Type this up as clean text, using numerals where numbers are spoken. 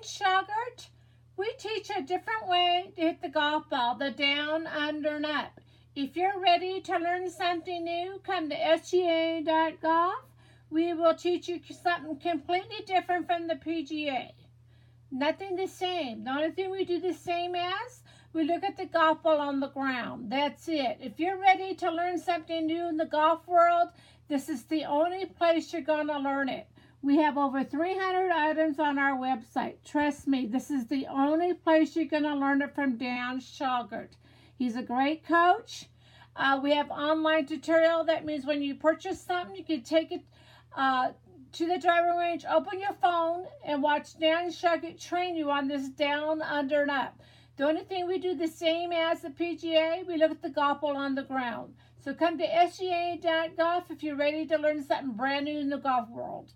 Shauger. We teach a different way to hit the golf ball, the down, under, and up. If you're ready to learn something new, come to sga.golf. We will teach you something completely different from the PGA. Nothing the same. The only thing we do the same as, we look at the golf ball on the ground. That's it. If you're ready to learn something new in the golf world, this is the only place you're going to learn it. We have over 300 items on our website. Trust me, this is the only place you're going to learn it from Dan Shauger. He's a great coach. We have online tutorial. That means when you purchase something, you can take it to the driving range, open your phone, and watch Dan Shauger train you on this down, under, and up. The only thing we do the same as the PGA, we look at the golf ball on the ground. So come to sga.golf if you're ready to learn something brand new in the golf world.